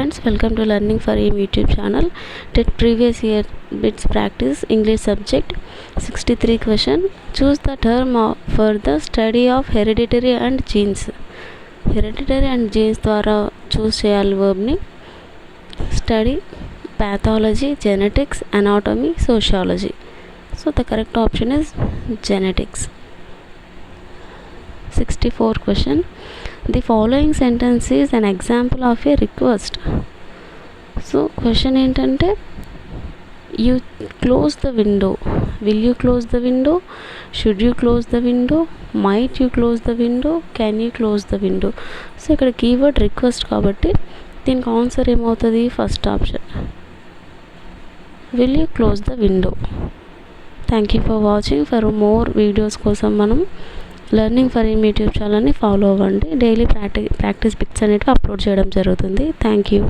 friends, welcome to Learning for Aim YouTube channel. Take previous year bits practice English subject 63 question. Choose the term for the study of hereditary and genes. Hereditary and genes ద్వారా choose చేయాలి verb ని. Study pathology, genetics, anatomy, sociology. So the correct option is genetics. 64 question. The following sentence is an example of a request. So question ఏంటంటే you close the window, will you close the window, should you close the window, might you close the window, can you close the window. So ఇక్కడ keyword request కాబట్టి దీనికి answer ఏమవుతుంది, first option will you close the window. Thank you for watching. For more videos కోసం మనం learning for ఏం YouTube ఛానల్ని follow అవ్వండి. Daily practice pics అనేవి అప్లోడ్ చేయడం జరుగుతుంది. Thank you.